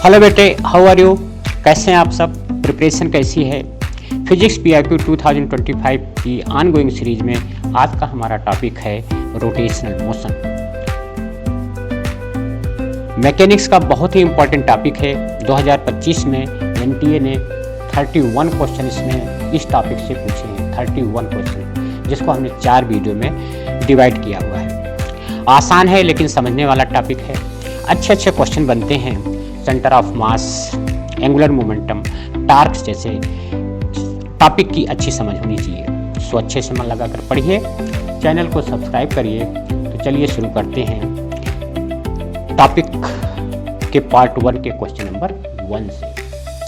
Hello बेटे, how are you? कैसे हैं आप सब? प्रिपरेशन कैसी है? फिजिक्स PIQ 2025 की ऑनगोइंग सीरीज में आज का हमारा टॉपिक है रोटेशनल मोशन। मैकेनिक्स का बहुत ही इंपॉर्टेंट टॉपिक है। 2025 में NTA ने 31 क्वेश्चन इसमें इस टॉपिक से पूछे हैं। 31 क्वेश्चन, जिसको हमने 4 वीडियो में डिवाइड किया हुआ है। आसान है लेकिन समझने वाला टॉपिक है। अच्छे अच्छे क्वेश्चन बनते हैं। Centre of mass, angular momentum, torques जैसे टॉपिक की अच्छी समझ होनी चाहिए। सो अच्छे से मन लगा कर पढ़िए, चैनल को सब्सक्राइब करिए। तो चलिए शुरू करते हैं टॉपिक के पार्ट 1 के क्वेश्चन नंबर 1 से।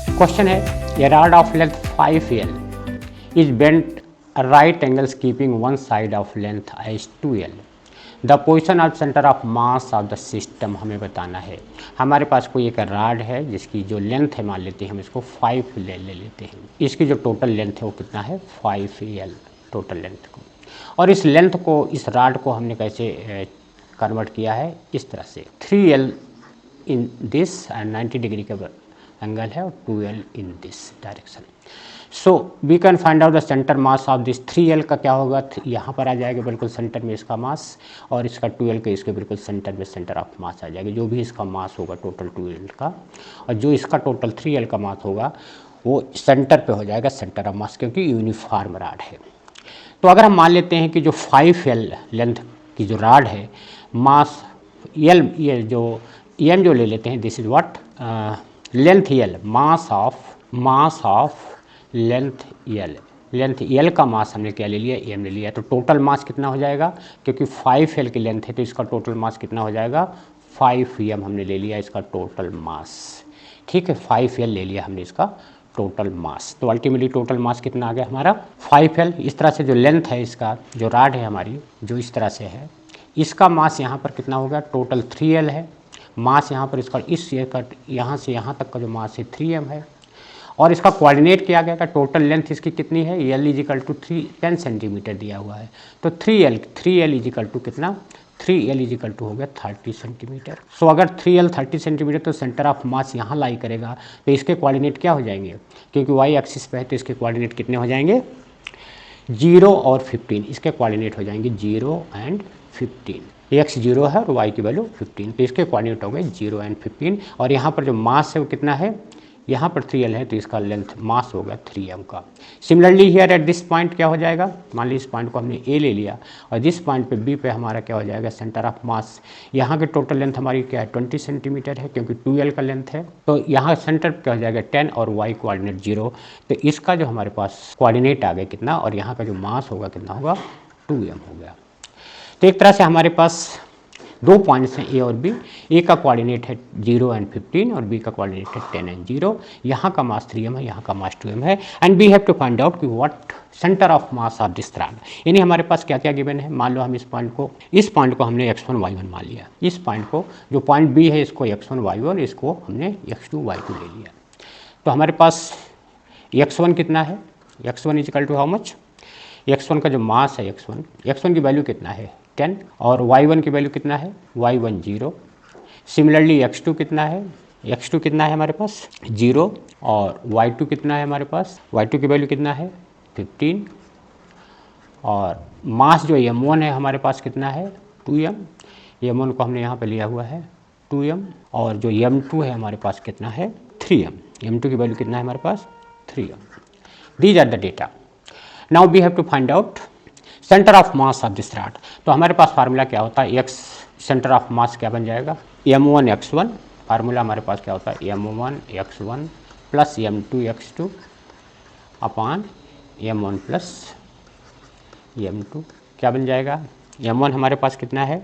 क्वेश्चन है, a rod of length 5L is bent right angles keeping one side of length as 2L। The position of centre of mass of the system हमें बताना है। हमारे पास कोई एक राड है जिसकी जो लेंथ है, मान लेते हैं हम इसको 5 ले लेते हैं। इसकी जो टोटल लेंथ है वो कितना है? 5L टोटल लेंथ को। और इस लेंथ को, इस राड को हमने कैसे कन्वर्ट किया है? इस तरह से 3L in this and 90 degree का एंगल है और 2L in this direction. So we can find out the centre mass of this 3L का क्या होगा? यहाँ पर आ जाएगा बिल्कुल सेंटर में इसका मास, और इसका 2L के इसके बिल्कुल सेंटर में सेंटर ऑफ मास आ जाएगा। जो भी इसका मास होगा टोटल 2L का, और जो इसका टोटल 3L का मास होगा वो सेंटर पे हो जाएगा सेंटर ऑफ मास, क्योंकि यूनिफॉर्म राड है। तो अगर हम मान लेते हैं कि जो 5L लेंथ की जो राड है, मास L, ये जो M जो ले लेते हैं, this is what length L, mass of length L का मास हमने क्या ले लिया? M ले लिया। तो टोटल मास कितना हो जाएगा? क्योंकि 5L की लेंथ है तो इसका टोटल मास कितना हो जाएगा? 5M हमने ले लिया इसका टोटल मास। ठीक है, 5L ले लिया हमने इसका टोटल मास। तो अल्टीमेटली टोटल मास कितना आ गया हमारा? 5L। इस तरह से जो लेंथ है इसका, जो राड है हमारी, जो इस तरह से है, इसका मास यहाँ पर कितना होगा? टोटल 3L है। मास यहाँ पर इसका, इस यहाँ से यहाँ तक का जो मास है 3M है। और इसका कोऑर्डिनेट किया गया था, टोटल लेंथ इसकी कितनी है? L इजिकल टू 10 सेंटीमीटर दिया हुआ है। तो 3L इजिकल टू कितना? 3L इजिकल टू हो गया 30 सेंटीमीटर। सो अगर 3L 30 सेंटीमीटर, तो सेंटर ऑफ मास यहाँ लाई करेगा, तो इसके कोऑर्डिनेट क्या हो जाएंगे? क्योंकि y एक्सिस पे है तो इसके कोऑर्डिनेट कितने हो जाएंगे? 0 और 15। इसके कोऑर्डिनेट हो जाएंगे 0 एंड 15। x 0 है और y की वैल्यू 15, तो इसके कोऑर्डिनेट हो गए 0 एंड 15। और यहाँ पर जो मास है वो कितना है? यहाँ पर 3L है तो इसका लेंथ मास होगा 3M का। Similarly here at this point क्या हो जाएगा? मान लीजिए इस पॉइंट को हमने A ले लिया, और दिस पॉइंट पे B पे हमारा क्या हो जाएगा? सेंटर ऑफ मास। यहाँ की टोटल लेंथ हमारी क्या है? 20 सेंटीमीटर है, क्योंकि 2L का लेंथ है। तो यहाँ सेंटर क्या हो जाएगा? 10 और y कोऑर्डिनेट 0। तो इसका जो हमारे पास कोऑर्डिनेट आ गया कितना, और यहाँ का जो मास होगा कितना होगा? 2M हो गया। तो एक तरह से हमारे पास 2 पॉइंट्स हैं A और B। A का कोऑर्डिनेट है 0 एंड 15 और B का कोऑर्डिनेट है 10 एंड 0। यहाँ का मास 3M है, यहाँ का मास 2M है। And we have to find out कि what centre of mass of this rod. यानी हमारे पास क्या क्या गिवन है? मान लो हम इस पॉइंट को हमने x1 y1 मान लिया। इस पॉइंट को, जो पॉइंट B है, इसको x1 y1, इसको हमने x2 y2 ले लिया। तो हमारे पास x1 कितना है? x1 is equal to how much? x1 का जो मास है, x1 की वैल्यू कितना है? 10। और y1 की वैल्यू कितना है? y1 0। सिमिलरली x2 कितना है? x2 कितना है हमारे पास? 0। और y2 कितना है हमारे पास? y2 की वैल्यू कितना है? 15। और मास जो m1 है हमारे पास कितना है? 2M। m1 को हमने यहाँ पे लिया हुआ है 2M। और जो m2 है हमारे पास कितना है? 3M। m2 की वैल्यू कितना है हमारे पास? 3M। These are the data. Now we have to find out centre of mass of this rod. तो हमारे पास फार्मूला क्या होता है? x सेंटर ऑफ मास क्या बन जाएगा? m1 x1। फार्मूला हमारे पास क्या होता है? m1 x1 plus m2 x2 अपान m1 प्लस m2। क्या बन जाएगा? m1 हमारे पास कितना है?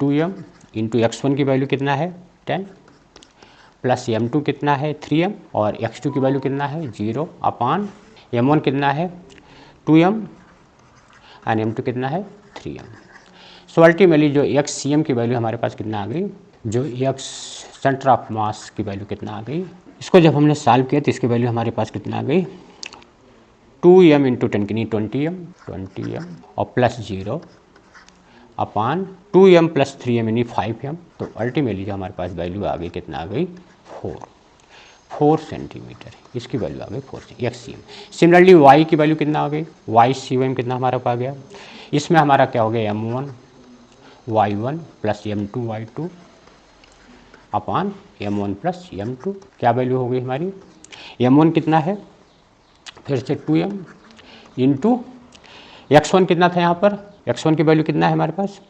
2M इंटू x1 की वैल्यू कितना है? 10 प्लस m2 कितना है? 3M और x2 की वैल्यू कितना है? 0 अपान m1 कितना है? 2M एंड m2 कितना है? 3M। सो अल्टीमेटली जो xCM की वैल्यू हमारे पास कितना आ गई? जो x सेंटर ऑफ मास की वैल्यू कितना आ गई? इसको जब हमने सॉल्व किया तो इसकी वैल्यू हमारे पास कितना आ गई? 2M इंटू 10 की 20M और प्लस 0 अपान 2M प्लस 3M यानी 5M। तो अल्टीमेटली जो हमारे पास वैल्यू आ गई कितना आ गई? 4। 4 सेंटीमीटर, इसकी वैल्यू आ गई 4 XCM। सिमिलरली y की वैल्यू कितना आ गई, YCM कितना हमारा पा गया, इसमें हमारा क्या हो गया M1 Y1 plus M2 Y2 अपान M1 प्लस M2, क्या वैल्यू हो गई हमारी, M1 कितना है फिर से 2M इंटू x1 कितना था यहाँ पर, x1 की वैल्यू कितना है हमारे पास,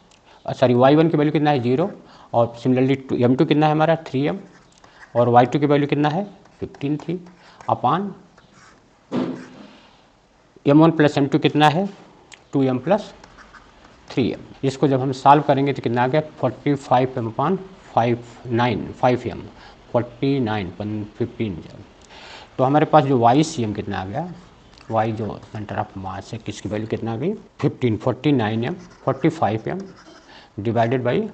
सॉरी y1 की वैल्यू कितना है 0, और सिमिलरली M2 कितना है हमारा 3M, और y2 की वैल्यू कितना है 15 अपान M1 प्लस M2 कितना है 2M प्लस 3M। इसको जब हम सॉल्व करेंगे तो कितना आ गया 45M अपान 5M 49 15। तो हमारे पास जो YCM कितना आ गया, y जो सेंटर ऑफ मास है किसकी वैल्यू कितना आ गई 15 49M 45M divided by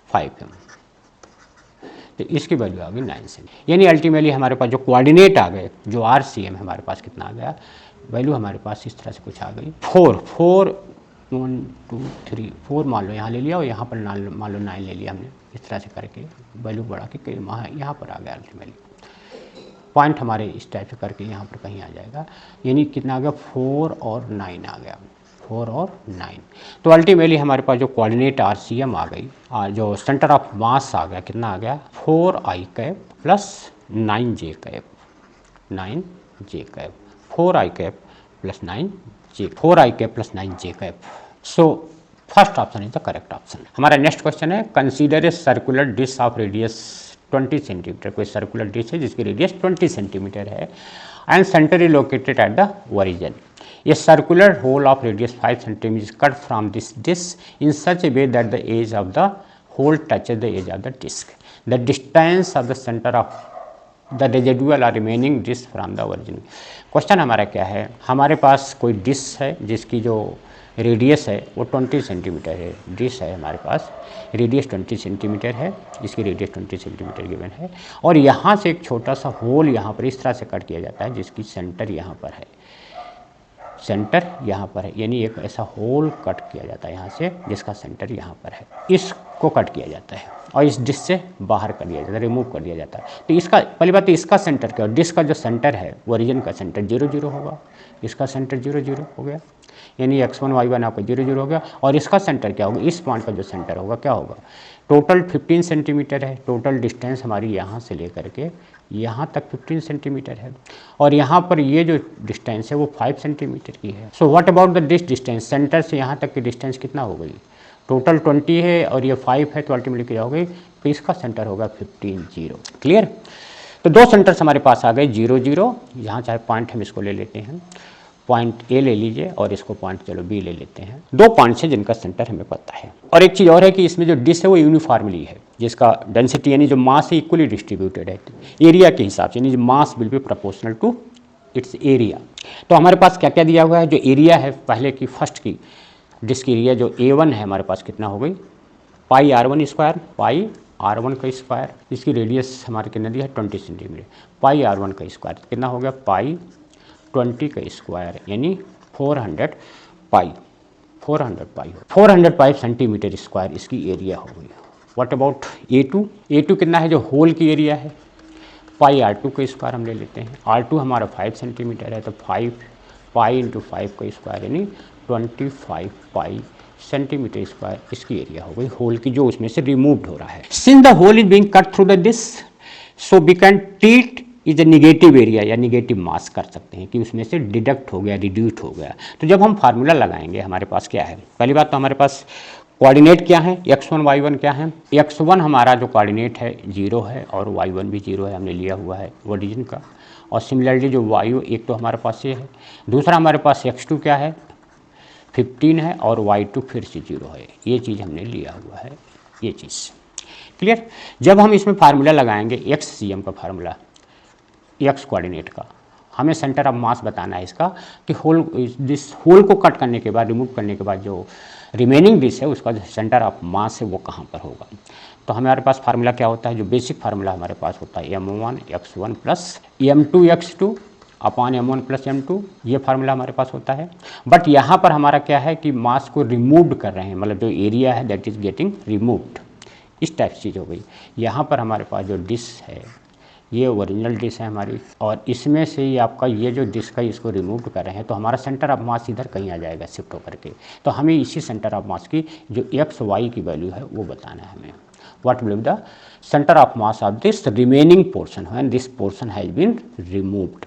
5M, तो इसकी वैल्यू आ गई 9 सेंटीमीटर। यानी अल्टीमेटली हमारे पास जो कोऑर्डिनेट आ गए जो RCM हमारे पास कितना आ गया, वैल्यू हमारे पास इस तरह से कुछ आ गई 4 1 2 3 4 मान लो यहाँ ले लिया, और यहाँ पर मान लो 9 ले लिया हमने, इस तरह से करके वैल्यू बढ़ा के यहाँ पर आ गया अल्टीमेटली पॉइंट हमारे इस टाइप से करके यहाँ पर कहीं आ जाएगा, यानी कितना आ गया 4 और 9 आ गया 4 और 9। तो अल्टीमेटली हमारे पास जो कोऑर्डिनेट RCM आ गई, जो सेंटर ऑफ मास आ गया कितना आ गया 4i cap plus 9j cap 4i cap plus 9j cap. So first option is the correct option. हमारा नेक्स्ट क्वेश्चन है consider a circular dish of radius 20 centimetre. कोई circular dish है जिसकी radius 20 centimetre है and centre is located at the origin. A circular hole of radius 5 cm is cut from this disc in such a way that the edge of the hole touches the edge of the disc. The distance of the center of the residual or remaining disc from the origin. Question हमारा क्या है, हमारे पास कोई disc है जिसकी जो radius है वो 20 सेंटीमीटर है, डिस्क है हमारे पास, रेडियस 20 सेंटीमीटर है, इसकी रेडियस 20 सेंटीमीटर गिवन है, और यहाँ से एक छोटा सा होल यहाँ पर इस तरह से कट किया जाता है जिसकी सेंटर यहाँ पर है, सेंटर यहाँ पर है, यानी एक ऐसा होल कट किया जाता है यहाँ से जिसका सेंटर यहाँ पर है, इसको कट किया जाता है और इस डिस्क से बाहर कर दिया जाता है, रिमूव कर दिया जाता है। तो इसका पहली बात तो इसका सेंटर क्या, डिस्क का जो सेंटर है ओरिजिन का सेंटर 0 0 होगा, इसका सेंटर 0 0 हो गया, यानी x1 y1 आपका 0 0 हो गया, और इसका सेंटर क्या होगा, इस पॉइंट का जो सेंटर होगा क्या होगा, टोटल 15 सेंटीमीटर है, टोटल डिस्टेंस हमारी यहाँ से लेकर के यहाँ तक 15 सेंटीमीटर है, और यहाँ पर ये जो डिस्टेंस है वो 5 सेंटीमीटर की है। So what about the this distance, centre से यहाँ तक की डिस्टेंस कितना हो गई, टोटल 20 है और ये 5 है, तो अल्टीमेटली क्या हो गई, तो इसका सेंटर होगा 15 0। क्लियर। तो दो सेंटर्स हमारे पास आ गए 0 0, यहाँ चाहे पॉइंट हम इसको ले लेते हैं, पॉइंट ए ले लीजिए और इसको पॉइंट चलो बी ले लेते हैं, दो पॉइंट्स हैं जिनका सेंटर हमें पता है। और एक चीज़ और है कि इसमें जो डिस्क है वो यूनिफॉर्मली है, जिसका डेंसिटी यानी जो मास है इक्वली डिस्ट्रीब्यूटेड है एरिया के हिसाब से, यानी mass will be proportional to its area. तो हमारे पास क्या क्या दिया हुआ है, जो एरिया है पहले की फर्स्ट की डिस्क एरिया जो A1 है हमारे पास कितना हो गई पाई R1 स्क्वायर, पाई R1 का स्क्वायर, इसकी रेडियस हमारे कितना दिया है 20 सेंटीमीटर, पाई R1 का स्क्वायर कितना हो गया पाई 20 का स्क्वायर, यानी 400 पाई सेंटीमीटर स्क्वायर इसकी एरिया हो गई। व्हाट अबाउट A2, A2 कितना है, जो होल की एरिया है, पाई R2 का स्क्वायर हम ले लेते हैं, R2 हमारा 5 सेंटीमीटर है, तो 5 पाई इंटू 5 का स्क्वायर यानी 25 पाई सेंटीमीटर स्क्वायर इसकी एरिया हो गई होल की, जो उसमें से रिमूव्ड हो रहा है। Since the hole is being cut through the disc, so we can treat is a negative area या निगेटिव मास कर सकते हैं कि उसमें से डिडक्ट हो गया, रिड्यूस हो गया। तो जब हम फार्मूला लगाएंगे हमारे पास क्या है, पहली बात तो हमारे पास कोऑर्डिनेट क्या है, x1 y1 क्या है, x1 हमारा जो कोऑर्डिनेट है 0 है और y1 भी 0 है, हमने लिया हुआ है ओरिजिन का, और सिमिलरली जो वायु एक तो हमारे पास ये है, दूसरा हमारे पास x2 क्या है 15 है और y2 फिर से 0 है, ये चीज़ हमने लिया हुआ है, ये चीज़ क्लियर। जब हम इसमें फार्मूला लगाएंगे XCM का फार्मूला, x कोऑर्डिनेट का, हमें सेंटर ऑफ मास बताना है इसका कि दिस होल को कट करने के बाद, रिमूव करने के बाद जो रिमेनिंग डिश है उसका जो सेंटर ऑफ मास है वो कहाँ पर होगा। तो हमारे पास फार्मूला क्या होता है, जो बेसिक फार्मूला हमारे पास होता है m1 x1 plus m2 x2 upon m1 plus m2, ये फार्मूला हमारे पास होता है। बट यहाँ पर हमारा क्या है कि मास को रिमूव्ड कर रहे हैं, मतलब जो एरिया है दैट इज़ गेटिंग रिमूव्ड, इस टाइप चीज़ हो गई। यहाँ पर हमारे पास जो डिश है ये ओरिजिनल डिश है हमारी, और इसमें से ही आपका ये जो डिस्क है इसको रिमूव कर रहे हैं, तो हमारा सेंटर ऑफ मास इधर कहीं आ जाएगा शिफ्ट होकर के। तो हमें इसी सेंटर ऑफ मास की जो एक्स वाई की वैल्यू है वो बताना है हमें। What will be the centre of mass of this remaining portion when this portion has been removed.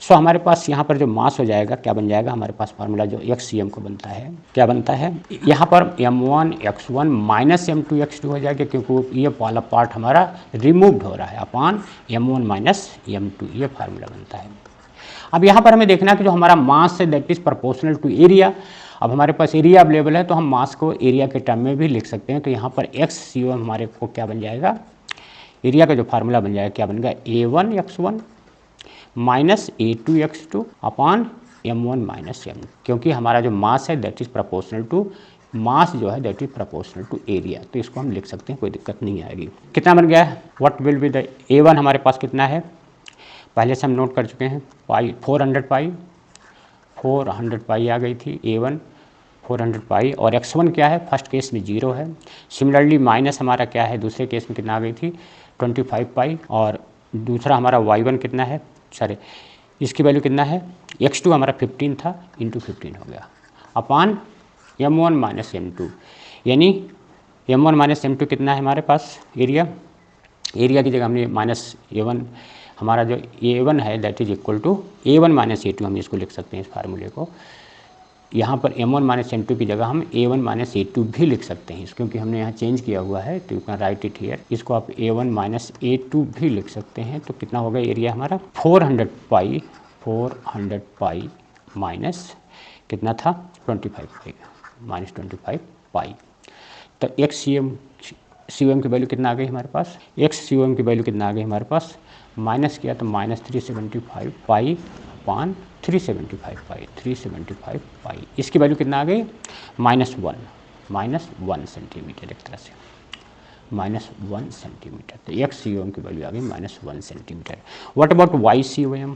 So हमारे पास यहाँ पर जो मास हो जाएगा क्या बन जाएगा, हमारे पास फार्मूला जो XCM को बनता है, क्या बनता है यहाँ पर m1 x1 minus m2 x2 हो जाएगा, क्योंकि ये वाला पार्ट हमारा रिमूव्ड हो रहा है अपॉन m1 माइनस m2, ये फार्मूला बनता है। अब यहाँ पर हमें देखना है कि जो हमारा मास है that is proportional to area. अब हमारे पास एरिया अवेलेबल है तो हम मास को एरिया के टर्म में भी लिख सकते हैं। तो यहाँ पर XCM हमारे को क्या बन जाएगा, एरिया का जो फार्मूला बन जाएगा क्या बनेगा, A1 x1 minus A2 x2 upon m1 minus m, क्योंकि हमारा जो मास है that is proportional to, mass जो है that is proportional to area, तो इसको हम लिख सकते हैं, कोई दिक्कत नहीं आएगी। कितना बन गया है, what will be the A1 हमारे पास कितना है, पहले से हम नोट कर चुके हैं, पाई 400 पाई आ गई थी A1 400 पाई, और x1 क्या है, फर्स्ट केस में 0 है। सिमिलरली माइनस हमारा क्या है, दूसरे केस में कितना आ गई थी 25 पाई, और दूसरा हमारा y1 कितना है, सॉरी इसकी वैल्यू कितना है, x2 हमारा 15 था, इंटू 15 हो गया अपॉन m1 माइनस m2, यानी m1 माइनस m2 कितना है हमारे पास एरिया, एरिया की जगह हमने माइनस A1, हमारा जो A1 है that is equal to A1 minus A2, हम इसको लिख सकते हैं इस फार्मूले को। यहाँ पर m1 माइनस m2 की जगह हम A1 माइनस A2 भी लिख सकते हैं, क्योंकि हमने यहाँ चेंज किया हुआ है, तो you can write it here. इसको आप A1 माइनस A2 भी लिख सकते हैं। तो कितना होगा एरिया हमारा 400 पाई माइनस कितना था 25 पाई, माइनस 25 पाई। तो XCM की वैल्यू कितना आ गई हमारे पास, XCM की वैल्यू कितना आ गई हमारे पास, माइनस किया तो माइनस 375 पाई अपॉन 375 पाई, इसकी वैल्यू कितना आ गई माइनस 1 सेंटीमीटर, एक तरह से माइनस 1 सेंटीमीटर। तो XCM की वैल्यू आ गई minus 1 centimetre. What about YCM,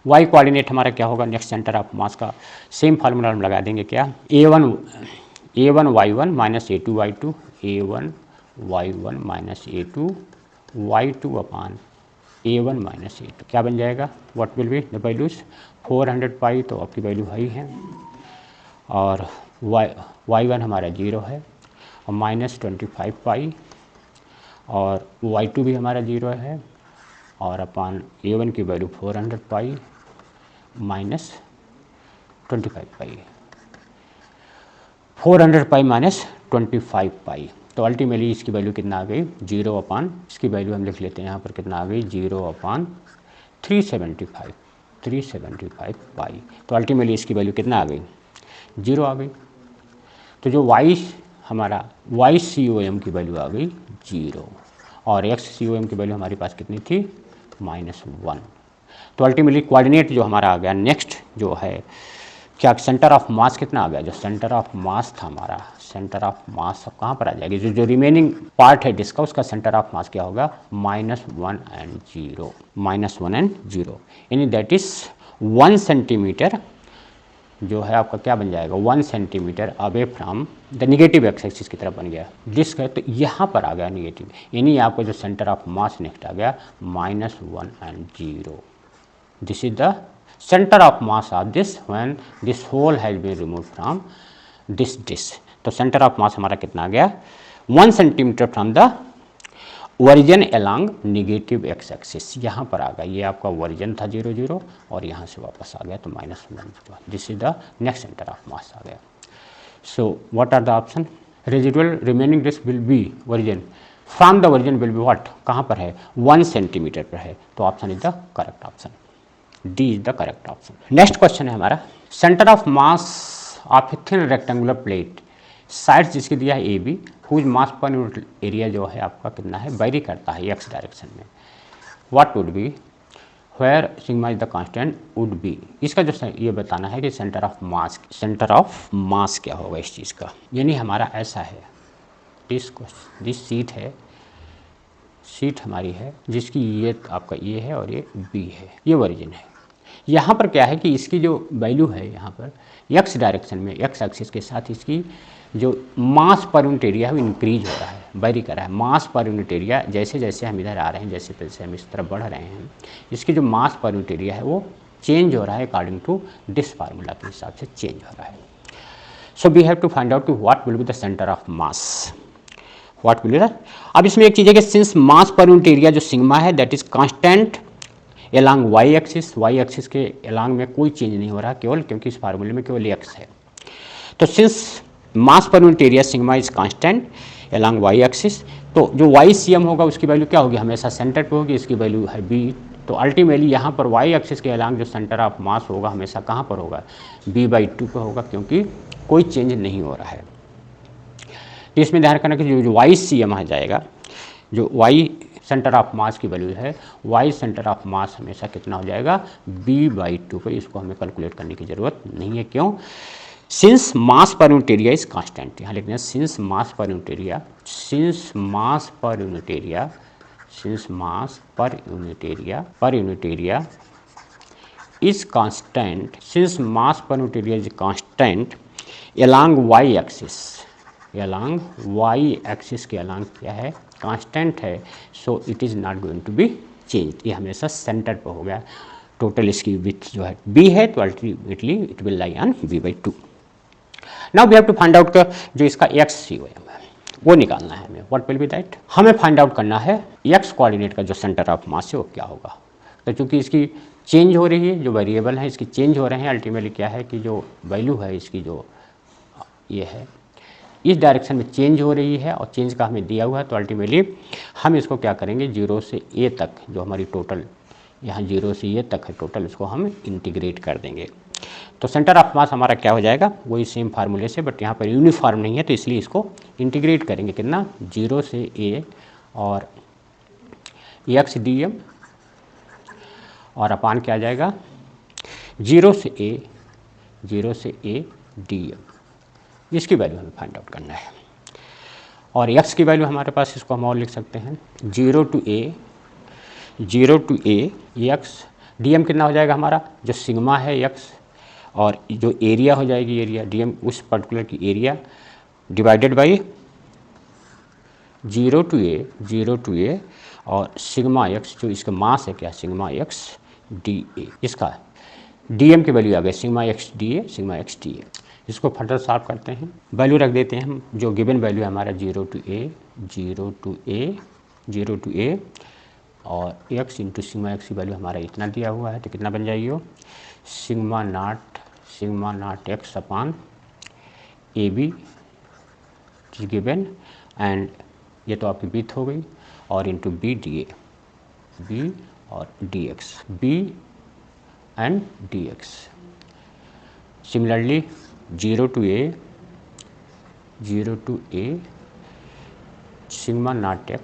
Y coordinate हमारा क्या होगा, नेक्स्ट सेंटर ऑफ मास का सेम फार्मूला हम लगा देंगे, क्या A1 Y1 minus A2 Y2, A1 Y1 minus A2 Y2 upon A1 minus A2, क्या बन जाएगा, what will be the values 400 पाई, तो आपकी वैल्यू हाई है, और Y1 हमारा 0 है, और माइनस 25 पाई, और Y2 भी हमारा 0 है, और अपॉन A1 की वैल्यू 400 पाई माइनस 25 पाई, 400 पाई माइनस 25 पाई। तो अल्टीमेटली इसकी वैल्यू कितना आ गई 0 अपॉन, इसकी वैल्यू हम लिख लेते हैं यहाँ पर कितना आ गई 0 अपॉन 375 पाई। तो अल्टीमेटली इसकी वैल्यू कितना आ गई 0 आ गई। तो जो हमारा YCOM की वैल्यू आ गई 0, और XCOM की वैल्यू हमारे पास कितनी थी -1। तो अल्टीमेटली कोऑर्डिनेट जो हमारा आ गया नेक्स्ट जो है क्या, सेंटर ऑफ मास कितना आ गया, जो सेंटर ऑफ मास था हमारा, सेंटर ऑफ मास अब कहाँ पर आ जाएगी, जो रिमेनिंग पार्ट है डिस्क का उसका सेंटर ऑफ मास क्या होगा -1 एंड 0, यानी दैट इज 1 सेंटीमीटर जो है आपका क्या बन जाएगा 1 centimetre away from the negative x axis की तरफ बन गया डिस्क है, तो यहाँ पर आ गया निगेटिव, यानी आपको जो सेंटर ऑफ मास नेक्स्ट आ गया -1 and 0। This is the center of mass of this when this hole has been removed from this disc। तो center of mass हमारा कितना आ गया 1 centimetre from the origin along negative x axis, यहाँ पर आ गया, ये आपका ओरिजिन था 0 0 और यहाँ से वापस आ गया तो -1। This is the next centre of mass आ गया। So what are the option, residual remaining disc will be origin from the origin will be what, कहाँ पर है 1 सेंटीमीटर पर है, तो option is the correct option, D is the correct option। Next question है हमारा, centre of mass of a thin rectangular plate, sides जिसकी दिया है AB, whose mass per unit area जो है आपका कितना है वेरी करता है x डायरेक्शन में। What would be where sigma is the constant would be, इसका जो ये बताना है कि सेंटर ऑफ मास क्या होगा इस चीज़ का, यानी हमारा ऐसा है दिस सीट है, सीट हमारी है जिसकी ये आपका ये है और ये B है, ये ओरिजिन है। यहाँ पर क्या है कि इसकी जो वैल्यू है यहाँ पर x डायरेक्शन में x एक्सिस के साथ इसकी जो मास पर यूनिट एरिया है वो इंक्रीज हो रहा है, वेरी कर रहा है। मास पर यूनिट एरिया जैसे जैसे हम इधर आ रहे हैं, जैसे जैसे हम इस तरफ बढ़ रहे हैं, इसकी जो मास पर यूनिट एरिया है वो चेंज हो रहा है अकॉर्डिंग टू दिस फार्मूला के हिसाब से चेंज हो रहा है। So we have to find out what will be the centre of mass, what will be the. अब इसमें एक चीज़ है कि since mass per unit area जो सिग्मा है that is constant along Y axis के एलॉन्ग में कोई चेंज नहीं हो रहा केवल, क्योंकि इस फार्मूले में केवल एक्स है। तो since mass per unit area sigma is constant along Y axis, तो जो वाई सी एम होगा उसकी वैल्यू क्या होगी, हमेशा सेंटर पे होगी, इसकी वैल्यू है बी। तो अल्टीमेटली यहाँ पर वाई एक्सिस के एलॉन्ग जो सेंटर ऑफ मास होगा हमेशा कहाँ पर होगा, b/2 पे होगा, क्योंकि कोई चेंज नहीं हो रहा है। तो इसमें ध्यान रखना कि जो वाई सी एम आ जाएगा, जो वाई सेंटर ऑफ मास की वैल्यू है, वाई सेंटर ऑफ मास हमेशा कितना हो जाएगा, b/2 पे। इसको हमें कैलकुलेट करने की ज़रूरत नहीं है, क्यों, since mass per unit area is constant. यहाँ लिखना है since mass per unit area, since mass per unit area, since mass per unit area is constant, since mass per unit area is constant along Y axis, along Y axis के along क्या है, constant है, so it is not going to be change, ये हमेशा centre पर हो गया। Total इसकी विड्थ जो है b है, तो ultimately it will lie on b/2। Now we have to find out जो इसका एक्स COM है वो निकालना है हमें, व्हाट विल बी दैट, हमें फाइंड आउट करना है एक्स कोऑर्डिनेट का जो सेंटर ऑफ मास है वो क्या होगा। तो चूँकि इसकी चेंज हो रही है, जो वेरिएबल है इसकी चेंज हो रहे हैं, अल्टीमेटली क्या है कि जो वैल्यू है इसकी जो ये है इस डायरेक्शन में चेंज हो रही है, और चेंज का हमें दिया हुआ है, तो अल्टीमेटली हम इसको क्या करेंगे, 0 से a तक जो हमारी टोटल यहाँ 0 से ये तक है टोटल, उसको हम इंटीग्रेट कर देंगे। तो सेंटर ऑफ मास हमारा क्या हो जाएगा, वही सेम फार्मूले से, बट यहाँ पर यूनिफॉर्म नहीं है, तो इसलिए इसको इंटीग्रेट करेंगे कितना, 0 से a और x dm, और अपान क्या आ जाएगा, 0 से a dm, इसकी वैल्यू हमें फाइंड आउट करना है। और x की वैल्यू हमारे पास, इसको हम और लिख सकते हैं 0 to a x dm कितना हो जाएगा हमारा, जो सिग्मा है x, और जो एरिया हो जाएगी एरिया dm उस पर्टिकुलर की area divided by 0 to a और सिग्मा x जो इसका मास है क्या, सिग्मा x dA, इसका dm की वैल्यू आ गई सिग्मा x dA। इसको फर्दर सॉल्व करते हैं, वैल्यू रख देते हैं हम, जो गिवन वैल्यू है हमारा 0 to a और x इंटू सिग्मा x की वैल्यू हमारा इतना दिया हुआ है, तो कितना बन जाएगी वो, sigma not x upon AB given, and ये तो आपकी बीथ हो गई, और इंटू b और dx, b and dx। Similarly 0 to a sigma not x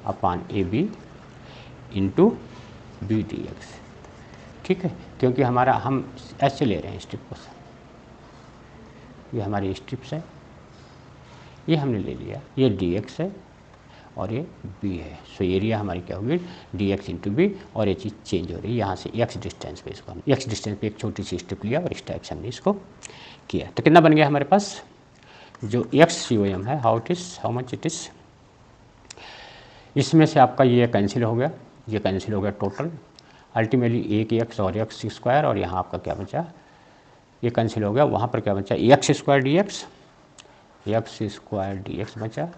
upon AB into b dx, ठीक है, क्योंकि हमारा हम ऐसे ले रहे हैं स्ट्रिप को, ये हमारी स्ट्रिप्स है, ये हमने ले लिया, ये dx है और ये b है, सो एरिया हमारी क्या होगी, dx इंटू बी, और ये चीज़ चेंज हो रही है यहाँ से x डिस्टेंस पे, इसको हम x डिस्टेंस पे एक छोटी सी स्ट्रिप लिया और इस टाइप से हमने इसको किया। तो कितना बन गया हमारे पास, जो x COM है, हाउ मच इट इज़, इसमें से आपका ये कैंसिल हो गया, ये कैंसिल हो गया टोटल, अल्टीमेटली एक x और x स्क्वायर, और यहाँ आपका क्या बचा, ये कैंसिल हो गया, वहाँ पर क्या बचा, x स्क्वायर dx बचा,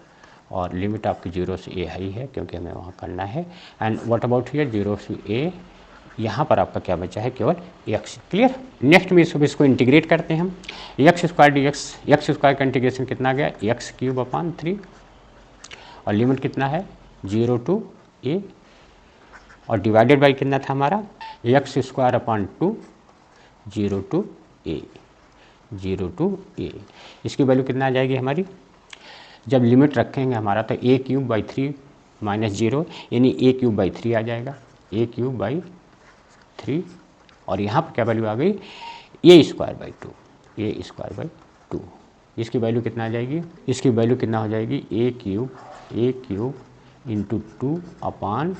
और लिमिट आपकी 0 से a ही है क्योंकि हमें वहाँ करना है। एंड व्हाट अबाउट हियर 0 से a, यहाँ पर आपका क्या बचा है, केवल x। क्लियर। नेक्स्ट में इसको इंटीग्रेट करते हैं हम, x square dx, x square का इंटीग्रेशन कितना आ गया, x³ अपान 3, और लिमिट कितना है 0 to a, और डिवाइडेड बाई कितना था हमारा, x square upon 2 0 to a, इसकी वैल्यू कितना आ जाएगी हमारी, जब लिमिट रखेंगे हमारा, तो a³ माइनस 0 यानी a³ आ जाएगा, a³/3, और यहाँ पर क्या वैल्यू आ गई, a²/2, इसकी वैल्यू कितना आ जाएगी, इसकी वैल्यू कितना हो जाएगी, a³ इंटू 2 अपान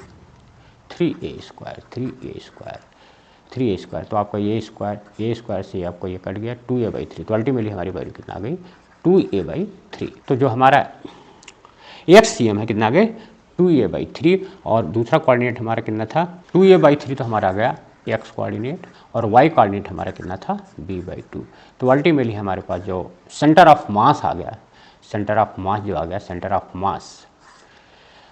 3a², तो आपका a स्क्वायर से आपको ये कट गया 2a/3, तो अल्टीमेटली हमारी वैल्यू कितना आ गई, 2a/3। तो जो हमारा एक्स.cm है कितना आ गया 2a/3 और दूसरा कोऑर्डिनेट हमारा कितना था 2a/3 तो हमारा आ गया एक्स कोऑर्डिनेट और वाई कोऑर्डिनेट हमारा कितना था b/2। तो अल्टीमेटली हमारे पास जो सेंटर ऑफ मास आ गया, सेंटर ऑफ मास जो आ गया, सेंटर ऑफ मास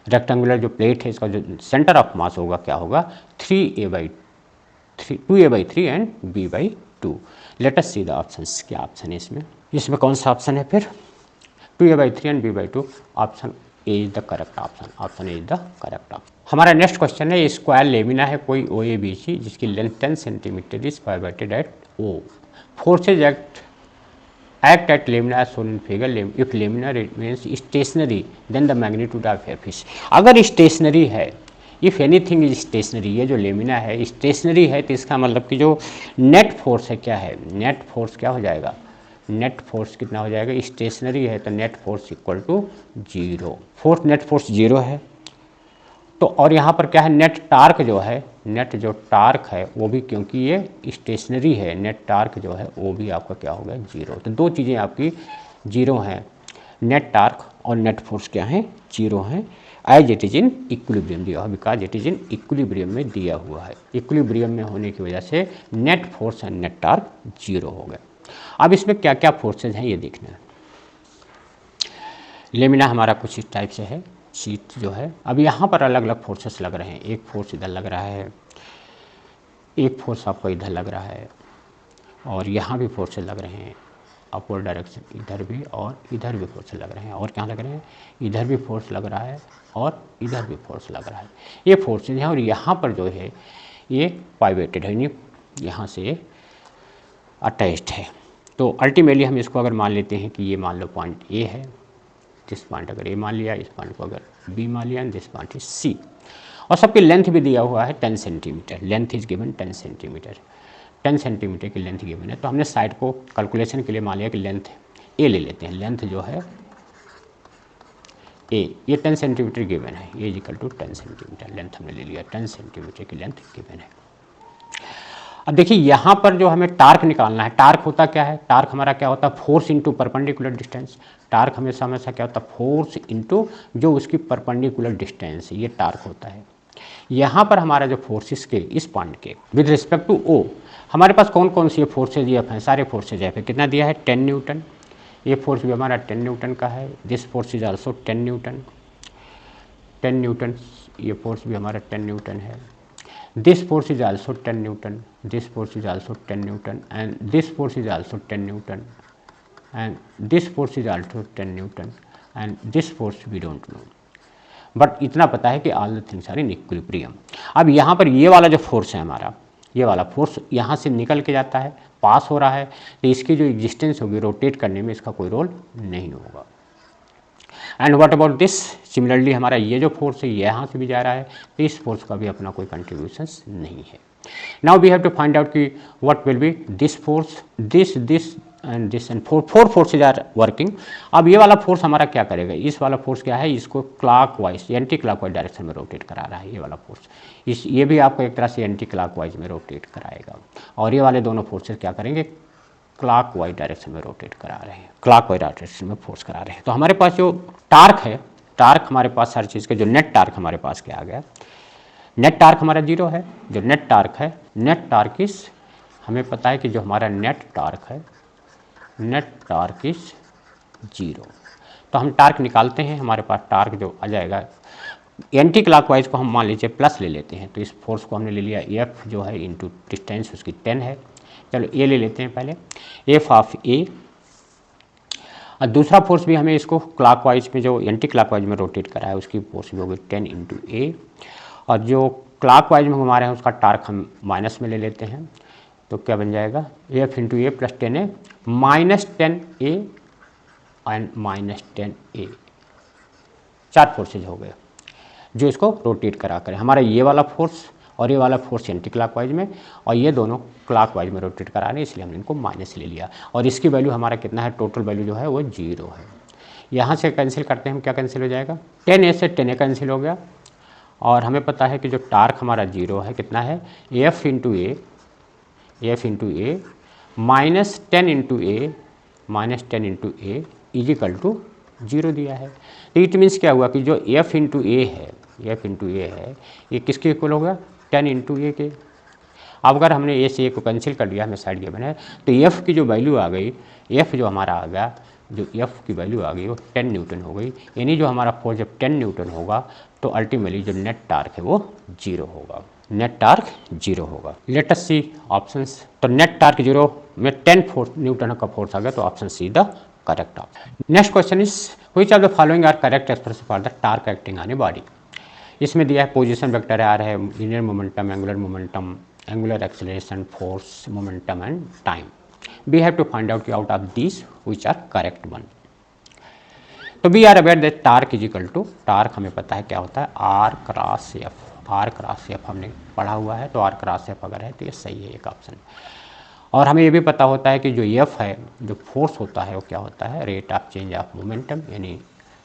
रेक्टेंगुलर जो प्लेट है इसका जो सेंटर ऑफ मास होगा क्या होगा 2a/3 and b/2। Let us see the options, क्या ऑप्शन है इसमें, इसमें कौन सा ऑप्शन है फिर 2a/3 and b/2, option A is the correct option, option A is the correct option. हमारा नेक्स्ट क्वेश्चन है स्क्वायर लेमिना है कोई OABC जिसकी length 10 centimetre is vibrated at O, forces act at lamina as shown in figure. If lamina remains stationary then the magnitude of F is, अगर stationery है, if anything is stationary, ये जो lamina है stationery है तो इसका मतलब कि जो नेट फोर्स है क्या है, नेट फोर्स क्या हो जाएगा, नेट फोर्स कितना हो जाएगा, स्टेशनरी है तो net force equal to 0, force net force 0 है। तो और यहाँ पर क्या है नेट टार्क जो है, नेट जो टार्क है वो भी क्योंकि ये स्टेशनरी है, नेट टार्क जो है वो भी आपका क्या होगा 0। तो दो चीज़ें आपकी 0 हैं, नेट टार्क और नेट फोर्स क्या है 0 हैं, as it is in equilibrium दिया हुआ, because it is in equilibrium में दिया हुआ है, इक्विलिब्रियम में होने की वजह से net force and net torque 0 हो गए। अब इसमें क्या क्या फोर्सेज हैं ये देखना है। लेमिना हमारा कुछ इस टाइप से है, शीट जो है। अब यहाँ पर अलग अलग फोर्सेस लग रहे हैं, एक फोर्स इधर लग रहा है, एक फोर्स आपको इधर लग रहा है और यहाँ भी फोर्सेस लग रहे हैं अपवर्ड डायरेक्शन, इधर भी और इधर भी फोर्स लग रहे हैं, और क्या लग रहे हैं इधर भी फोर्स लग रहा है और इधर भी फोर्स लग रहा है, ये फोर्सेज हैं। और यहाँ पर जो है ये पाइवेटेड है, यहाँ से अटैच्ड है। तो अल्टीमेटली हम इसको अगर मान लेते हैं कि ये मान लो पॉइंट ए है, दिस पॉइंट अगर ए मान लिया, इस पॉइंट को अगर बी मान लिया, दिस पॉइंट इज सी, और सबकी लेंथ भी दिया हुआ है 10 centimetre, length is given 10 centimetre, 10 centimetre की लेंथ गिवन है। तो हमने साइड को कैलकुलेशन के लिए मान लिया कि लेंथ ए ले लेते हैं, लेंथ जो है ए, ये 10 सेंटीमीटर गिवन है, ए इक्वल टू 10 सेंटीमीटर, लेंथ हमने ले लिया 10 सेंटीमीटर की लेंथ गिवन है। अब देखिए यहाँ पर जो हमें टार्क निकालना है, टार्क होता क्या है, टार्क हमारा क्या होता है force into perpendicular distance, torque हमेशा हमेशा क्या होता है फोर्स इंटू जो उसकी परपेंडिकुलर डिस्टेंस है, ये टार्क होता है। यहाँ पर हमारा जो फोर्सेस के इस पॉइंट के विद रिस्पेक्ट टू ओ, हमारे पास कौन कौन सी फोर्सेज एफ हैं, सारे फोर्सेज एफ है, कितना दिया है 10 न्यूटन, ये फोर्स भी हमारा 10 न्यूटन का है, this force is also 10 Newton, 10 Newton, ये फोर्स भी हमारा 10 न्यूटन है, this force is also 10 Newton, this force is also 10 Newton, and this force is also 10 Newton, and this force is also 10 Newton, and this force we don't know, but इतना पता है कि all the things are in equilibrium। अब यहाँ पर ये वाला जो फोर्स है हमारा, ये वाला फोर्स यहाँ से निकल के जाता है, पास हो रहा है, तो इसकी जो एग्जिस्टेंस होगी रोटेट करने में इसका कोई रोल नहीं होगा। And what about this, similarly हमारा ये जो फोर्स है ये यहाँ से भी जा रहा है, तो इस फोर्स का भी अपना कोई कंट्रीब्यूशन नहीं है। Now we have to find out कि what will be this force, this and four forces are working. अब ये वाला फोर्स हमारा क्या करेगा, इस वाला फोर्स क्या है, इसको क्लॉकवाइज एंटी क्लॉकवाइज डायरेक्शन में रोटेट करा रहा है ये वाला फोर्स, ये भी आपको एक तरह से एंटी क्लॉकवाइज में रोटेट कराएगा, और ये वाले दोनों फोर्सेज क्या करेंगे क्लॉकवाइज डायरेक्शन में रोटेट करा रहे हैं, क्लॉकवाइज डायरेक्शन में फोर्स करा रहे हैं। तो हमारे पास जो टार्क है, टार्क हमारे पास हर चीज़ के जो नेट टार्क हमारे पास क्या आ गया, नेट टार्क हमारा 0 है, जो नेट टार्क है, नेट टार्क इस, हमें पता है कि जो हमारा नेट टार्क है, नेट टार्क इज 0। तो हम टार्क निकालते हैं, हमारे पास टार्क जो आ जाएगा एंटी क्लॉकवाइज को हम मान लीजिए प्लस ले लेते हैं, तो इस फोर्स को हमने ले लिया एफ जो है इंटू डिस्टेंस उसकी 10 है, चलो ए ले लेते हैं पहले, एफ ऑफ ए, और दूसरा फोर्स भी हमें इसको क्लॉकवाइज में जो एंटी क्लॉकवाइज में रोटेट करा है उसकी फोर्स भी होगी 10 इंटू ए, और जो क्लॉकवाइज में घुमा रहे हैं उसका टार्क हम माइनस में ले लेते हैं, तो क्या बन जाएगा F into A plus 10 A minus 10 A and minus 10 A, 4 forces हो गए जो इसको रोटेट करा करें। हमारा ये वाला फोर्स और ये वाला फोर्स एंटी क्लॉकवाइज में, और ये दोनों क्लॉकवाइज में रोटेट करा रहे हैं, इसलिए हमने इनको माइनस ले लिया, और इसकी वैल्यू हमारा कितना है, टोटल वैल्यू जो है वो 0 है। यहाँ से कैंसिल करते हैं हम, क्या कैंसिल हो जाएगा 10a से 10a कैंसिल हो गया, और हमें पता है कि जो टार्क हमारा 0 है कितना है F into A, F into A minus 10 into A, minus 10 into A is equal to 0 दिया है। तो इट मीन्स क्या हुआ कि जो f इंटू ए है, f इंटू ए है, ये किसके इक्वल होगा, 10 इंटू ए के। अब अगर हमने ए से ए को कैंसिल कर दिया, हमें साइड गिवन है, तो f की जो वैल्यू आ गई, f जो हमारा आ गया, जो f की वैल्यू आ गई वो 10 न्यूटन हो गई। यानी जो हमारा फोर्स जब 10 न्यूटन होगा तो अल्टीमेटली जो नेट टार्क है वो 0 होगा, नेट टार्क 0 होगा। Let us see options. तो नेट टार्क 0 में 10 न्यूटन का फोर्स आ गया, तो option C the correct option. Next question is which of the following are correct expression for the torque acting on a body. इसमें दिया है पोजीशन वेक्टर आ रहा है, linear momentum, angular acceleration, force, momentum and time. We have to find out out of this which are correct one. तो we are aware that torque is equal to, torque हमें पता है क्या होता है, R cross F. R cross F हमने पढ़ा हुआ है, तो आर क्रॉस एफ अगर है तो ये सही है एक ऑप्शन। और हमें ये भी पता होता है कि जो एफ है, जो फोर्स होता है वो क्या होता है, rate of change of momentum, यानी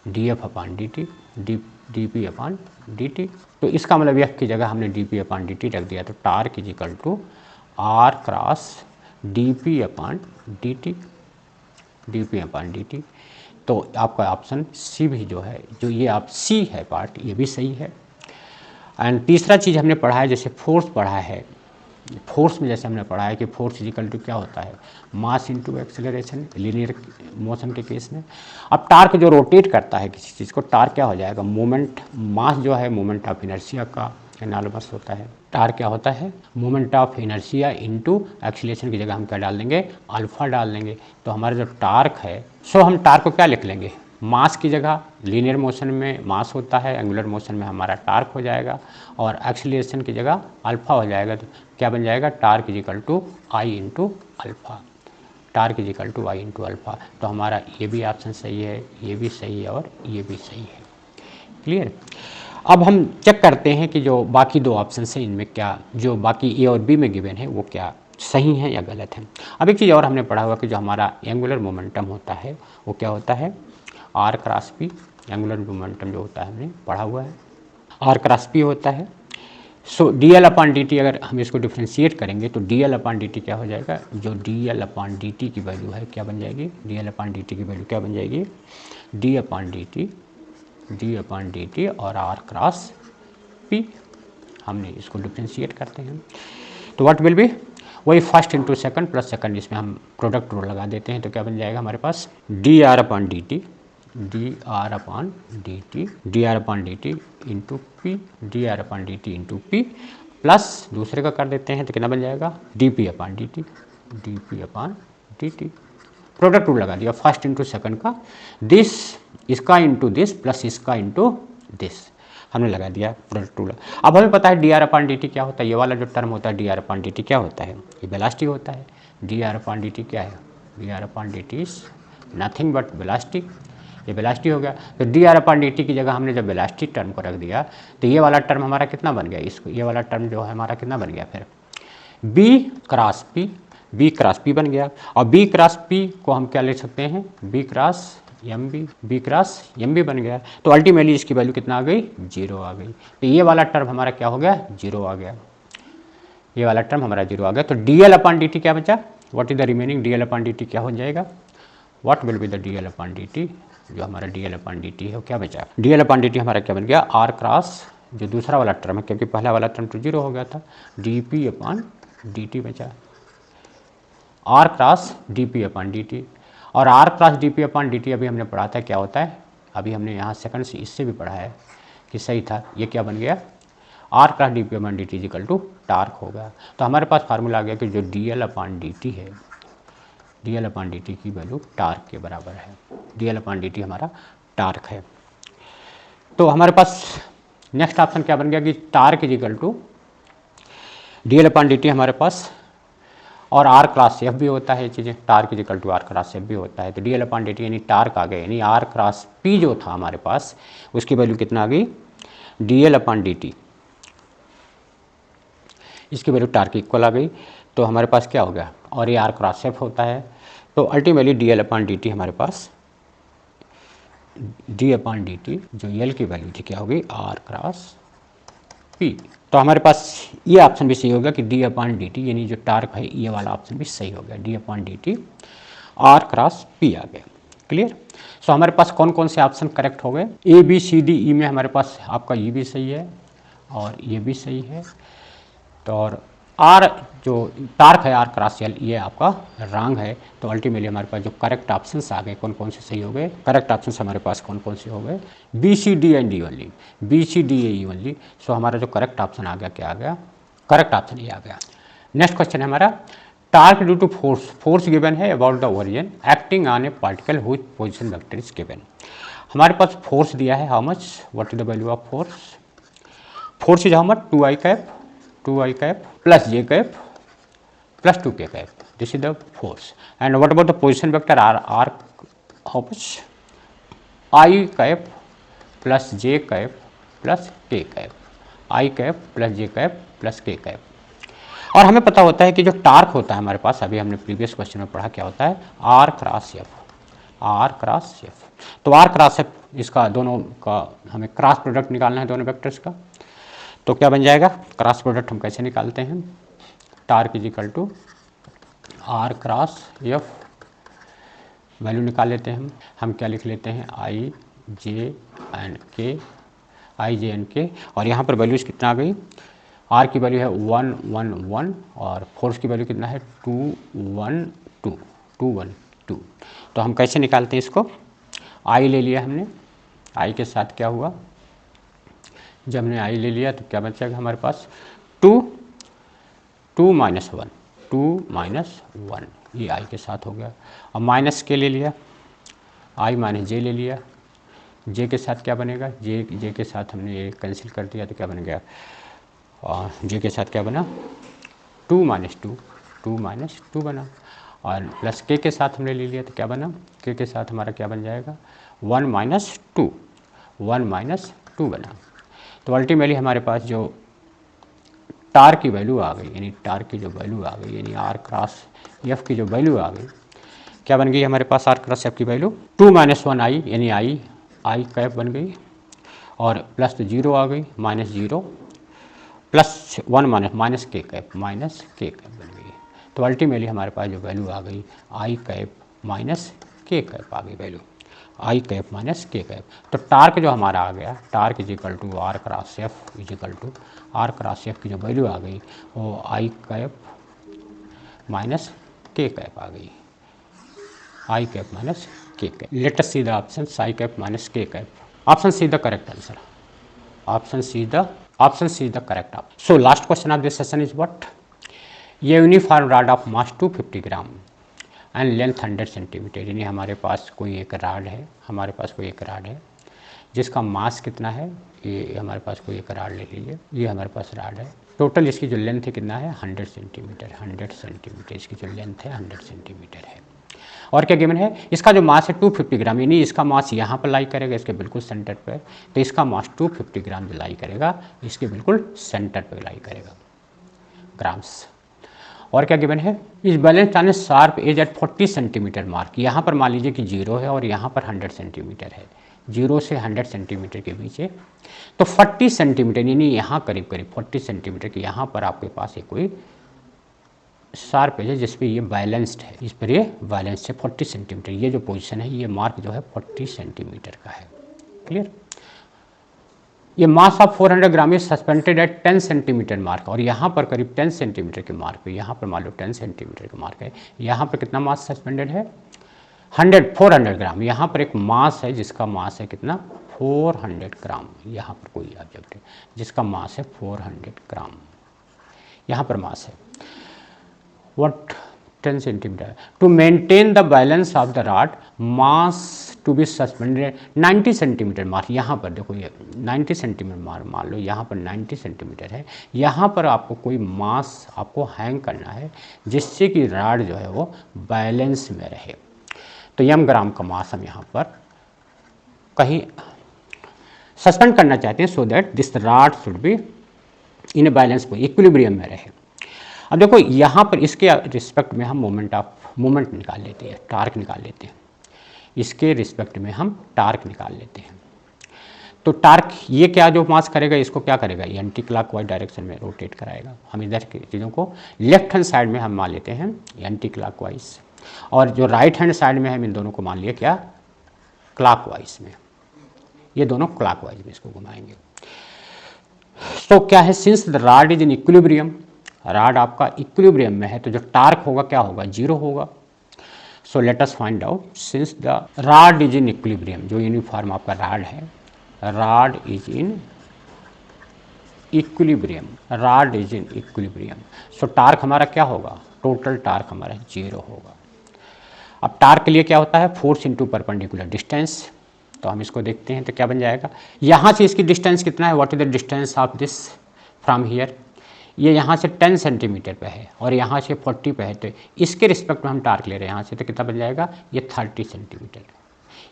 D F upon D T, D P upon D T. तो इसका मतलब एफ की जगह हमने D P upon D T रख दिया, तो torque is equal to R cross D P upon D T, D P upon D T. तो आपका ऑप्शन सी भी जो है, जो ये आप सी है पार्ट, ये भी सही है। एंड तीसरा चीज़ हमने पढ़ा है, जैसे फोर्स पढ़ा है, फोर्स में जैसे हमने पढ़ा है कि फोर्स इक्वल टू क्या होता है, mass into acceleration, linear motion के केस में। अब टार्क जो रोटेट करता है किसी चीज़ को, टार्क क्या हो जाएगा, मोमेंट, मास जो है मोमेंट ऑफ इनर्शिया का एनालोगस होता है। टार्क क्या होता है, moment of inertia into acceleration की जगह हम क्या डाल देंगे, अल्फा डाल देंगे। तो हमारा जो टार्क है, सो हम टार्क को क्या लिख लेंगे, मास की जगह, लीनियर मोशन में मास होता है, एंगुलर मोशन में हमारा टार्क हो जाएगा, और एक्सीलरेशन की जगह अल्फा हो जाएगा। तो क्या बन जाएगा, torque is equal to I into alpha, torque is equal to I into alpha. तो हमारा ये भी ऑप्शन सही है, ये भी सही है, और ये भी सही है। क्लियर। अब हम चेक करते हैं कि जो बाकी दो ऑप्शन हैं इनमें क्या, जो बाकी ए और बी में गिवन है वो क्या सही है या गलत है। अब एक चीज़ और हमने पढ़ा हुआ कि जो हमारा एंगुलर मोमेंटम होता है वो क्या होता है, R cross P. Angular momentum जो होता है हमने पढ़ा हुआ है, आर क्रॉस पी होता है। So D L upon D T, अगर हम इसको डिफ्रेंशिएट करेंगे तो D L upon D T क्या हो जाएगा, जो D L upon D T की वैल्यू है क्या बन जाएगी, D L upon D T की वैल्यू क्या बन जाएगी, D upon D T, D upon D T और आर क्रॉस पी। हमने इसको डिफ्रेंशिएट करते हैं तो व्हाट विल बी, वही first into second plus second, इसमें हम प्रोडक्ट रूल लगा देते हैं। तो क्या बन जाएगा हमारे पास, D R upon D T, D R upon D T, D R upon D T into P, D R upon D T into P, plus दूसरे का कर देते हैं तो कितना बन जाएगा, D P upon D T, D P upon D T. Product rule लगा दिया फर्स्ट इंटू सेकंड का, दिस इसका इंटू दिस प्लस इसका इंटू दिस, हमने लगा दिया प्रोडक्ट रूल। अब हमें पता है D R upon D T क्या होता है, ये वाला जो टर्म होता है D R upon D T क्या होता है, ये वेलोसिटी होता है। D R upon D T क्या है, D R upon D T is nothing but velocity, ये वेलोसिटी हो गया। तो D R upon D T की जगह हमने जब वेलोसिटी टर्म को रख दिया तो ये वाला टर्म हमारा कितना बन गया, इसको ये वाला टर्म जो है हमारा कितना बन गया, फिर B cross P, B cross P बन गया। और बी क्रॉस पी को हम क्या ले सकते हैं, B cross M B, B cross M B बन गया। तो अल्टीमेटली इसकी वैल्यू कितना आ गई, 0 आ गई। तो ये वाला टर्म हमारा क्या हो गया, 0 आ गया, ये वाला टर्म हमारा 0 आ गया। तो D L upon D T क्या बचा, what is the remaining, D L upon D T क्या हो जाएगा, what will be the D L upon D T, जो हमारा D L upon D T है वो क्या बचा, D L upon D T हमारा क्या बन गया, आर क्रॉस जो दूसरा वाला टर्म है, क्योंकि पहला वाला टर्म तो 0 हो गया था, D P upon D T बचा, R cross D P upon D T. और R cross D P upon D T अभी हमने पढ़ा था क्या होता है, अभी हमने यहाँ सेकंड से इससे भी पढ़ा है कि सही था, ये क्या बन गया, R cross D P upon D T equal to torque होगा। तो हमारे पास फार्मूला आ गया कि जो D L upon D T है, D L upon D T की वैल्यू टार्क के बराबर है, D L upon D T हमारा टार्क है। तो हमारे पास नेक्स्ट ऑप्शन क्या बन गया कि torque is equal to D L upon D T हमारे पास, और आर क्रॉस एफ भी होता है, चीज़ें torque is equal to R cross F भी होता है। तो D L upon D T यानी टार्क आ गया, यानी आर क्रॉस पी जो था हमारे पास उसकी वैल्यू कितना आ गई, D L upon D T, इसकी वैल्यू टार्क इक्वल आ गई। तो हमारे पास क्या हो गया, और ये आर क्रॉस एफ होता है। तो ultimately D L upon D T हमारे पास, डी अपॉन डी टी जो एल की वैल्यू थी क्या होगी, आर क्रॉस पी। तो हमारे पास ये ऑप्शन भी सही होगा कि डी अपॉन डी टी यानी जो टार्क है ये वाला ऑप्शन भी सही हो गया, D upon D T R cross P आ गया। क्लियर। सो हमारे पास कौन कौन से ऑप्शन करेक्ट हो गए, A B C D E में हमारे पास आपका ये भी सही है और ये भी सही है। तो और आर जो टार्क है आर क्रॉस एल ये आपका रॉन्ग है। तो अल्टीमेटली हमारे पास जो करेक्ट ऑप्शंस आ गए कौन कौन से सही हो गए, करेक्ट ऑप्शंस हमारे पास कौन कौन से हो गए, B C D and E only, B C D A E only. So हमारा जो करेक्ट ऑप्शन आ गया क्या आ गया, करेक्ट ऑप्शन ये आ गया। नेक्स्ट क्वेश्चन है हमारा, torque due to force, force given है about the origin acting on a particle whose position vector is given. हमारे पास फोर्स दिया है, how much, what is the value of force, force is how much, 2i cap plus j cap plus 2k cap, this is the force. And what about the position vector R how much, i cap plus j cap plus k cap, i cap plus j cap plus k cap. और हमें पता होता है कि जो torque होता है हमारे पास, अभी हमने प्रीवियस क्वेश्चन में पढ़ा क्या होता है, R cross F, R cross F. तो आर क्रॉस एफ इसका दोनों का हमें क्रॉस प्रोडक्ट निकालना है दोनों वेक्टर्स का। तो क्या बन जाएगा, क्रॉस प्रोडक्ट हम कैसे निकालते हैं, torque is equal to R cross F, value निकाल लेते हैं हम क्या लिख लेते हैं, आई जे एंड के, आई जे एंड के। और यहाँ पर वैल्यूज कितना आ गई, आर की वैल्यू है 1 1 1 और फोर्स की वैल्यू कितना है 2 1 2 2 1 2। तो हम कैसे निकालते हैं इसको, आई ले लिया हमने, आई के साथ क्या हुआ, जब हमने आई ले लिया तो क्या बचेगा हमारे पास 2 2 माइनस 1 2 माइनस 1, ये आई के साथ हो गया। अब माइनस के ले लिया, आई माइनस जे ले लिया, जे के साथ क्या बनेगा, जे के साथ हमने ये कैंसिल कर दिया तो क्या बन गया, और जे के साथ क्या बना 2 माइनस 2 2 माइनस 2 बना। और प्लस के साथ हमने ले लिया तो क्या बना, के साथ हमारा क्या बन जाएगा 1 माइनस 2 1 माइनस 2 बना। तो अल्टीमेटली हमारे पास जो टार्क की वैल्यू आ गई, यानी टार्क की जो वैल्यू आ गई, यानी आर क्रॉस एफ की जो वैल्यू आ गई, क्या बन गई हमारे पास आर क्रॉस एफ की वैल्यू 2 माइनस 1 आई, यानी आई कैप बन गई, और प्लस तो 0 आ गई, minus 0 plus 1 minus K cap बन गई। तो अल्टीमेटली हमारे पास जो वैल्यू आ गई I cap minus K cap आ गई value, I cap minus K cap. तो टार्क जो हमारा आ गया, torque is equal to R cross F is equal to R cross F की जो वैल्यू आ गई वो I cap minus K cap आ गई, I cap minus K cap. Let us see the option I cap minus K cap, option C the correct answer, option C is the correct option. So last question of this session is what? ये uniform rod of mass 250 gram and length 100 centimetre, यानी हमारे पास कोई एक rod है, हमारे पास कोई एक rod है जिसका मास कितना है, ये हमारे पास कोई एक रॉड ले लीजिए, ये हमारे पास रॉड है, टोटल इसकी जो लेंथ है कितना है 100 सेंटीमीटर, 100 सेंटीमीटर इसकी जो लेंथ है 100 सेंटीमीटर है। और क्या गिवन है, इसका जो मास है 250 ग्राम, यानी इसका मास यहाँ पर लाई करेगा इसके बिल्कुल सेंटर पे, तो इसका मास 250 ग्राम जो लाई करेगा इसके बिल्कुल सेंटर पे लाई करेगा ग्राम्स। और क्या गिवन है, is balance on a sharp edge at 40 centimetre mark, यहाँ पर मान लीजिए कि 0 है और यहाँ पर 100 सेंटीमीटर है, 0 से 100 सेंटीमीटर के बीच है, तो 40 सेंटीमीटर यानी यहाँ करीब करीब 40 सेंटीमीटर के यहाँ पर आपके पास एक कोई शार्प एज है जिस पे ये बैलेंस्ड है, इस पर ये बैलेंस्ड है 40 सेंटीमीटर, ये जो पोजीशन है ये मार्क जो है 40 सेंटीमीटर का है। क्लियर, ये mass of 400 gram is suspended at 10 centimetre mark, और यहाँ पर करीब 10 सेंटीमीटर के मार्क पे, यहाँ पर मान लो 10 सेंटीमीटर का मार्क है, यहाँ पर कितना मास सस्पेंडेड है 400 ग्राम, यहाँ पर एक मास है जिसका मास है कितना 400 ग्राम, यहाँ पर कोई ऑब्जेक्ट है जिसका मास है 400 ग्राम, यहाँ पर मास है what 10 centimetre. To maintain the balance of the rod mass to be suspended 90 centimetre mark, यहाँ पर देखो ये 90 सेंटीमीटर मार्क मान लो, यहाँ पर 90 सेंटीमीटर है, यहाँ पर आपको कोई मास आपको हैंग करना है जिससे कि रॉड जो है वो बैलेंस में रहे। तो m ग्राम का मास हम यहाँ पर कहीं सस्पेंड करना चाहते हैं so that this rod should be in a balance equilibrium में रहे। अब देखो यहाँ पर इसके रिस्पेक्ट में हम मोमेंट निकाल लेते हैं, टार्क निकाल लेते हैं, इसके रिस्पेक्ट में हम टार्क निकाल लेते हैं। तो टार्क ये क्या जो मास करेगा इसको क्या करेगा, ये एंटी क्लॉकवाइज डायरेक्शन में रोटेट कराएगा। हम इधर की चीज़ों को लेफ्ट हैंड साइड में हम मान लेते हैं एंटी क्लॉकवाइज, और जो राइट हैंड साइड में हम इन दोनों को मान लिया क्या क्लॉकवाइज में, ये दोनों क्लॉकवाइज में इसको घुमाएंगे। तो क्या है, since the rod is in equilibrium, rod आपका इक्विलिब्रियम में है तो जो टार्क होगा क्या होगा, जीरो होगा। So let us find out, since the rod is in equilibrium, जो यूनिफॉर्म आपका रॉड है, rod is in equilibrium, rod is in equilibrium, so torque हमारा क्या होगा, टोटल टार्क हमारा जीरो होगा। अब टार्क के लिए क्या होता है, फोर्स इंटू परपेंडिकुलर डिस्टेंस, तो हम इसको देखते हैं तो क्या बन जाएगा, यहाँ से इसकी डिस्टेंस कितना है, what is the distance of this from here, ये यहाँ से 10 सेंटीमीटर पे है और यहाँ से 40 पे है, तो इसके रिस्पेक्ट में हम टार्क ले रहे हैं यहाँ से, तो कितना बन जाएगा, ये 30 सेंटीमीटर,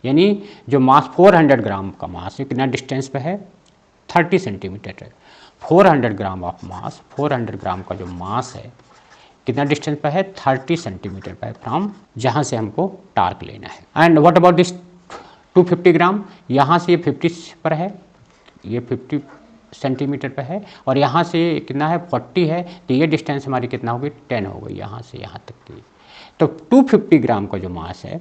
यानी जो मास 400 ग्राम का मास है कितना डिस्टेंस पे है, 30 सेंटीमीटर है। 400 ग्राम ऑफ मास, 400 ग्राम का जो मास है कितना डिस्टेंस पे है, 30 सेंटीमीटर पे फ्रॉम जहाँ से हमको टार्क लेना है। एंड व्हाट अबाउट दिस 250 ग्राम, यहाँ से ये 50 पर है, ये 50 सेंटीमीटर पे है और यहाँ से कितना है, 40 है, तो ये डिस्टेंस हमारी कितना होगी, 10 हो गई यहाँ से यहाँ तक की। तो 250 ग्राम का जो मास है,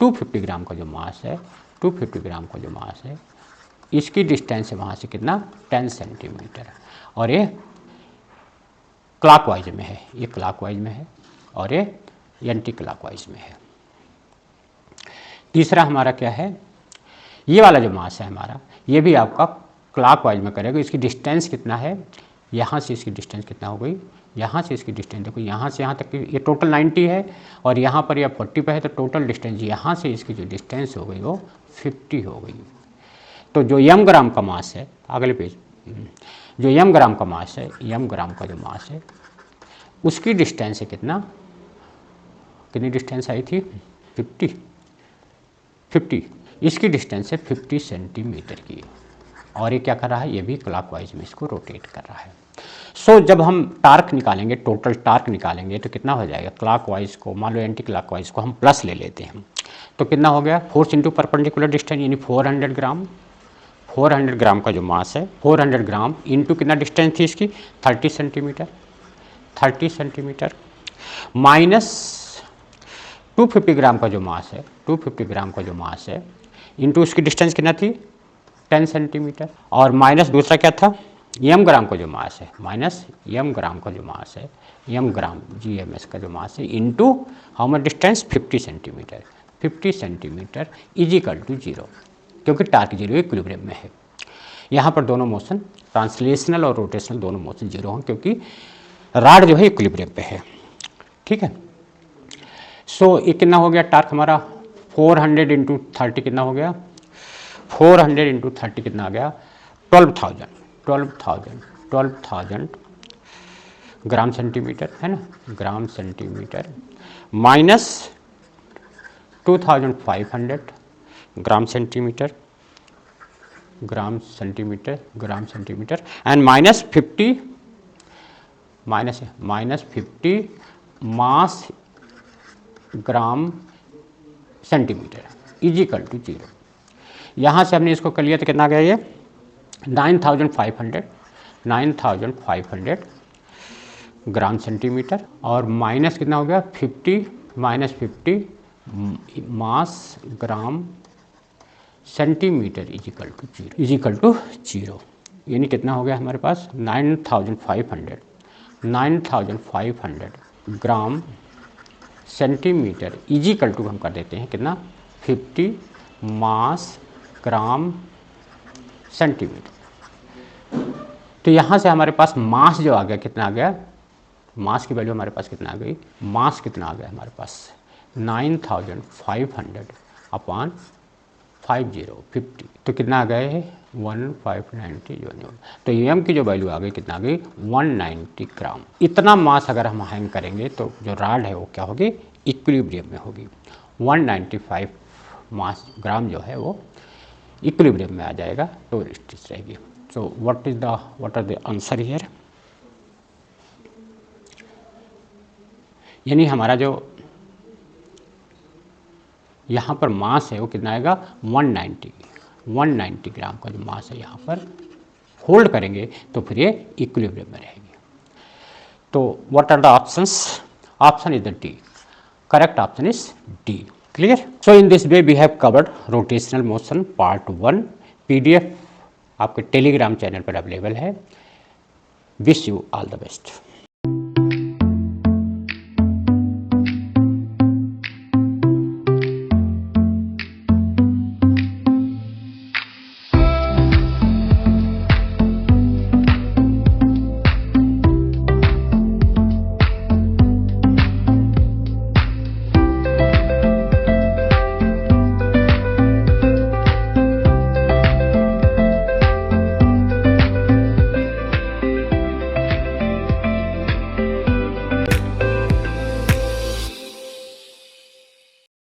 250 ग्राम का जो मास है, 250 ग्राम का जो मास है, इसकी डिस्टेंस है वहाँ से कितना, 10 सेंटीमीटर, और ये क्लॉकवाइज में है, ये क्लॉकवाइज में है और ये एंटी क्लॉकवाइज में है। तीसरा हमारा क्या है, ये वाला जो मास है हमारा, ये भी आपका क्लॉकवाइज में करेगा, इसकी डिस्टेंस कितना है, यहाँ से इसकी डिस्टेंस कितना हो गई, यहाँ से इसकी डिस्टेंस देखो, यहाँ से यहाँ तक की ये टोटल 90 है और यहाँ पर यह 40 पे है, तो टोटल डिस्टेंस यहाँ से इसकी जो डिस्टेंस हो गई वो 50 हो गई। तो जो m ग्राम का मास है, अगले पेज, जो m ग्राम का मास है, m ग्राम का जो मास है उसकी डिस्टेंस है कितना, कितनी डिस्टेंस आई थी, 50, इसकी डिस्टेंस है 50 सेंटीमीटर की, और ये क्या कर रहा है, ये भी क्लॉकवाइज में इसको रोटेट कर रहा है। सो जब हम टार्क निकालेंगे, टोटल टार्क निकालेंगे तो कितना हो जाएगा, क्लॉकवाइज को मान लो एंटी क्लॉकवाइज को हम प्लस ले लेते हैं, तो कितना हो गया, फोर्स इंटू परपेंडिकुलर डिस्टेंस, यानी 400 ग्राम, 400 ग्राम का जो मास है, 400 ग्राम इंटू कितना डिस्टेंस थी इसकी, 30 सेंटीमीटर, 30 सेंटीमीटर माइनस 250 ग्राम का जो मास है, 250 ग्राम का जो मास है इंटू उसकी डिस्टेंस कितना थी, 10 सेंटीमीटर, और माइनस दूसरा क्या था, m ग्राम का जो मास है, माइनस m ग्राम का जो मास है, m ग्राम GMS का जो मास है into how much distance, 50 centimetre, 50 centimetre is equal to 0, क्योंकि टार्क 0 इक्विलिब्रियम में है। यहाँ पर दोनों मोशन, ट्रांसलेशनल और रोटेशनल दोनों मोशन 0 हैं, क्योंकि रॉड जो है इक्विलिब्रियम पे है, ठीक है। सो ये कितना हो गया टार्क हमारा, 400 इंटू 30 कितना हो गया, 400 इंटू 30 कितना आ गया, 12,000 ग्राम सेंटीमीटर, है ना, gram centimetre, minus 2,500 gram centimetre, gram centimetre and minus 50 mass gram centimetre is equal to 0। यहाँ से हमने इसको कर लिया तो कितना आ गया, ये 9,500 ग्राम सेंटीमीटर, और माइनस कितना हो गया, 50 mass gram centimetre is equal to 0, यानी कितना हो गया हमारे पास, 9,500 gram centimetre is equal to हम कर देते हैं कितना, 50 मास ग्राम सेंटीमीटर। तो यहाँ से हमारे पास मास जो आ गया, कितना आ गया, मास की वैल्यू हमारे पास कितना आ गई, मास कितना आ गया हमारे पास, 9,500 अपॉन 50, तो कितना आ गया है, 1590 जो, तो m की जो वैल्यू आ गई कितना आ गई, 190 ग्राम। इतना मास अगर हम हैंग करेंगे तो जो रॉड है वो क्या होगी, इक्विलिब्रियम में होगी, 195 मास ग्राम जो है वो इक्विलिब्रियम में आ जाएगा, तो स्टिच रहेगी। So what are the answer here, यानी हमारा जो यहाँ पर मास है वो कितना आएगा, 190 ग्राम का जो मास है यहाँ पर होल्ड करेंगे तो फिर ये इक्विलिब्रियम में रहेगी। तो what are the options, option is the D, correct option is D. Clear? So in this way we have covered rotational motion part 1. PDF आपके टेलीग्राम चैनल पर अवेलेबल है. Wish you all the best.